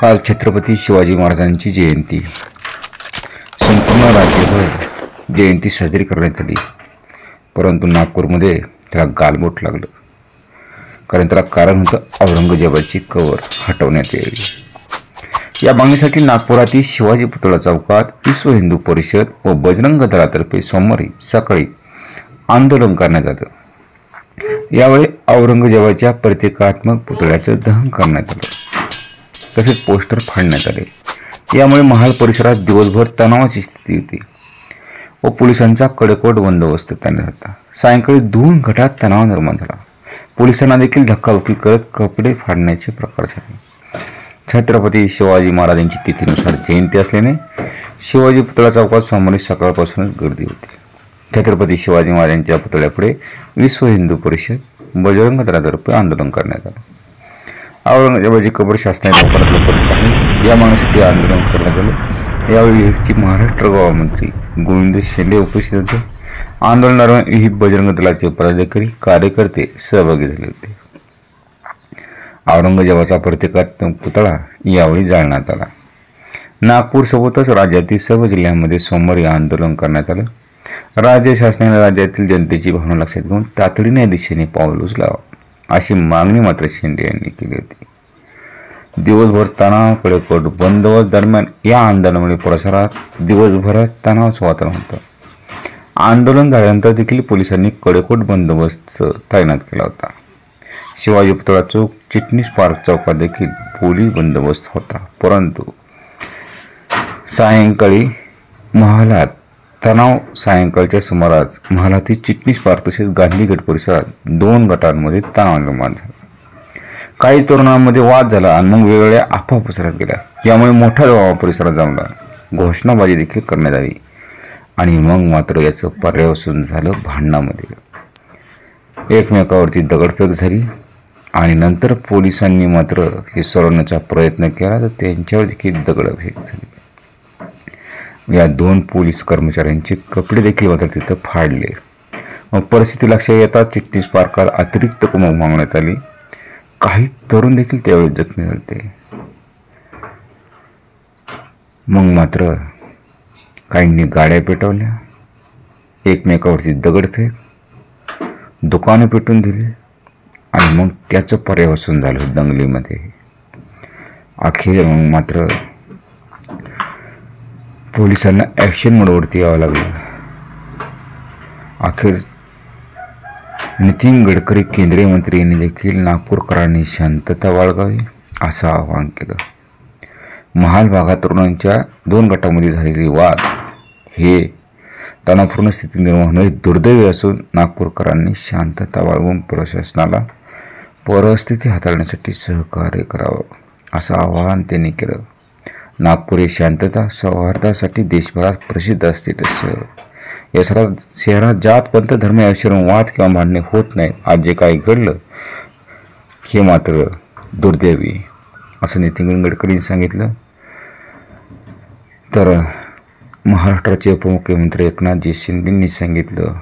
काल छत्रपती शिवाजी महाराजांची जयंती संपूर्ण राज्यभर जयंती साजरी करण्यात आली, परंतु नागपूरमध्ये त्याला गालबोट लागलं. कारण त्याला कारण होतं औरंगजेबाची कबर हटवण्यात यावी. या मागणीसाठी नागपुरातील शिवाजी पुतळा चौकात विश्व हिंदू परिषद व बजरंग दलातर्फे सोमवारी सकाळी आंदोलन करण्यात आलं. यावेळी औरंगजेबाच्या प्रतिकात्मक पुतळ्याचं दहन करण्यात आलं, तसेच पोस्टर फाडण्यात आले. यामुळे महाल परिसरात दिवसभर तणावाची स्थिती होती व पोलिसांचा कडेकोट बंदोबस्त करण्यात होता. सायंकाळी 2 गटात तणाव निर्माण झाला. पोलिसांना देखील धक्काबुक्की करत कपडे फाडण्याचे प्रकार झाले. छत्रपती शिवाजी महाराजांची तिथीनुसार जयंती असल्याने शिवाजी पुतळा चौकात सोमवारी सकाळपासूनच गर्दी होती. छत्रपती शिवाजी महाराजांच्या पुतळ्यापुढे विश्व हिंदू परिषद बजरंग दलातर्फे आंदोलन करण्यात आलं. औरंगजेबाची कबर शासनाने लवकरात लवकर काढावी या मागणीसाठी आंदोलन करण्यात आलं. यावेळी विहिपचे महाराष्ट्र गृहमंत्री गोविंद शेंडे उपस्थित होते. आंदोलनादरम्यान विहिप बजरंग दलाचे पदाधिकारी कार्यकर्ते सहभागी झाले होते. औरंगजेबाचा प्रतिकात्मक पुतळा यावेळी जाळण्यात आला. नागपूरसोबतच राज्यातील सर्व जिल्ह्यांमध्ये सोमवारी आंदोलन करण्यात आलं. राज्य शासनाने राज्यातील जनतेची भावना लक्षात घेऊन तातडीने या दिशेने पाऊल उचलावं अशी मागणी मात्र शिंदे यांनी केली होती. दिवसभर तणाव कडेकोट बंदोबस्त दरम्यान या आंदोलनामुळे परिसरात दिवसभरात तणावाचं वातावरण होतं. आंदोलन झाल्यानंतर देखील पोलिसांनी कडेकोट बंदोबस्त तैनात केला होता. शिवाजी पुतळा चौक, चिटणीस पार्क चौकात देखील पोलीस बंदोबस्त होता, परंतु सायंकाळी महालात तणाव सायंकाळच्या सुमारास महालातील चिटणीस पार्क तसेच गांधीगेट परिसरात 2 गटांमध्ये तणाव निर्माण झाला. काही तरुणांमध्ये वाद झाला आणि मग वेगवेगळ्या अफवा पसरत गेल्या. यामुळे मोठा जमाव परिसरात जमला. घोषणाबाजी देखील करण्यात आली आणि मग मात्र याचं पर्यवसन झालं भांडणामध्ये. एकमेकावरती दगडफेक झाली आणि नंतर पोलिसांनी मात्र हे सोडवण्याचा प्रयत्न केला तर त्यांच्यावर देखील दगडफेक झाली. या 2 पोलीस कर्मचाऱ्यांचे कपडे देखील मात्र तिथं फाडले. मग परिस्थिती लक्षात येताच चिटणीस पार्काला अतिरिक्त कुमक मागण्यात आली. काही तरुण देखील त्यावेळी जखमी झाले. मग मात्र काहींनी गाड्या पेटवल्या, एकमेकावरती दगडफेक, दुकानं पेटून दिली आणि मग त्याचं पर्यवसन झालं दंगलीमध्ये. अखेर मग मात्र पोलिसांना ॲक्शन मोडवरती यावं लागलं. अखेर नितीन गडकरी केंद्रीय मंत्री यांनी देखील नागपूरकरांनी शांतता बाळगावी असं आवाहन केलं. महाल भागात तरुणांच्या 2 गटांमध्ये झालेले वाद हे तणावपूर्ण स्थिती निर्माण होणे दुर्दैवी असून नागपूरकरांनी शांतता बाळगून प्रशासनाला परिस्थिती हाताळण्यासाठी सहकार्य करावं असं आवाहन त्यांनी केलं. नागपूर हे शांतता सौहार्दासाठी देशभरात प्रसिद्ध असलेलं शहर. या शहरात जात पंथ धर्म याविषयी वाद किंवा भांडणे होत नाहीत. आज जे काही घडलं हे मात्र दुर्दैवी असं नितीन गडकरींनी सांगितलं. तर महाराष्ट्राचे उपमुख्यमंत्री एकनाथजी शिंदेंनी सांगितलं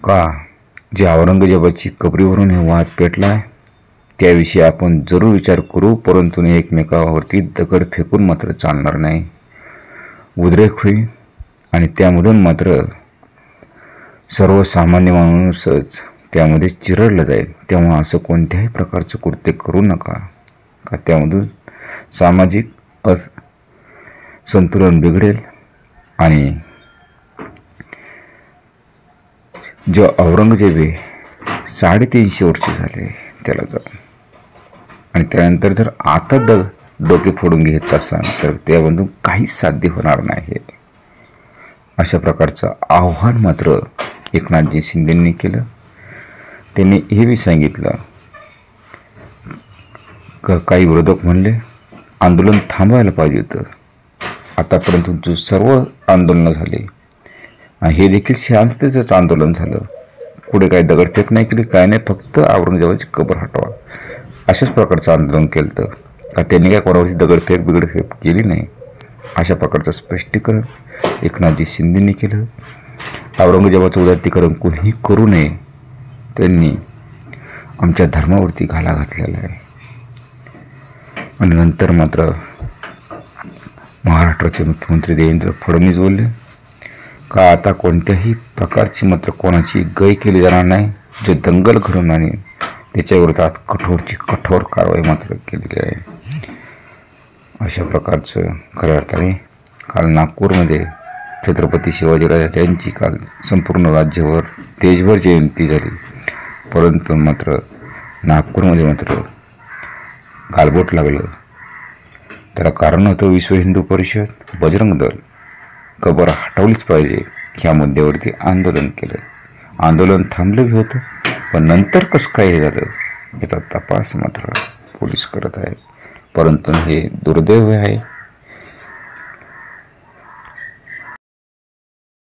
का जे औरंगजेबाची कबरीवरून हे वाद पेटलाय त्याविषयी आपण जरूर विचार करू, परंतु एकमेकावरती दगड फेकून मात्र चालणार नाही. उद्रेक होईल आणि त्यामधून मात्र सर्वसामान्य माणूसच त्यामध्ये चिरडलं जाईल. तेव्हा असं कोणत्याही प्रकारचं कृत्य करू नका का त्यामधून सामाजिक संतुलन बिघडेल आणि जो औरंगजेब 350 वर्ष झाले त्याला जाऊन आणि त्यानंतर जर आता डोके फोडून घेत असाल तर त्यामधून काहीच साध्य होणार नाही. अशा प्रकारचं आव्हान मात्र एकनाथजी शिंदेंनी केलं. त्यांनी हे बी सांगितलं काही विरोधक म्हणले आंदोलन थांबवायला पाहिजे होतं. आतापर्यंत सर्व आंदोलनं झाले हे देखील शांततेचंच आंदोलन झालं. पुढे काही दगडफेक नाही केली, काय नाही, फक्त औरंगजेबाची कबर हटवा अशाच प्रकारचं आंदोलन केलं तर का त्यांनी काय कोणावरती दगडफेक केली नाही. अशा प्रकारचं स्पष्टीकरण एकनाथजी शिंदेंनी केलं. औरंगजेबाचं उदात्तीकरण कोणीही करू नये त्यांनी आमच्या धर्मावरती घाला घातलेला आहे. आणि नंतर मात्र महाराष्ट्राचे मुख्यमंत्री देवेंद्र फडणवीस बोलले का आता कोणत्याही प्रकारची मात्र कोणाची गय केली जाणार नाही. जे दंगल घडवून आणेल त्याच्या विरोधात कठोरची कठोर कारवाई मात्र केलेली आहे. अशा प्रकारचं खऱ्या अर्थाने काल नागपूरमध्ये छत्रपती शिवाजीराजे यांची काल संपूर्ण राज्यभर देशभर जयंती झाली. परंतु मात्र नागपूरमध्ये मात्र गालबोट लागलं. त्याला कारण होतं विश्व हिंदू परिषद, बजरंग दल कबर हटवलीच पाहिजे ह्या मुद्द्यावरती आंदोलन केलं. आंदोलन थांबलं बी होतं, पण नंतर कसं काय हे झालं याचा तपास मात्र पोलीस करत आहेत. परंतु हे दुर्दैव आहे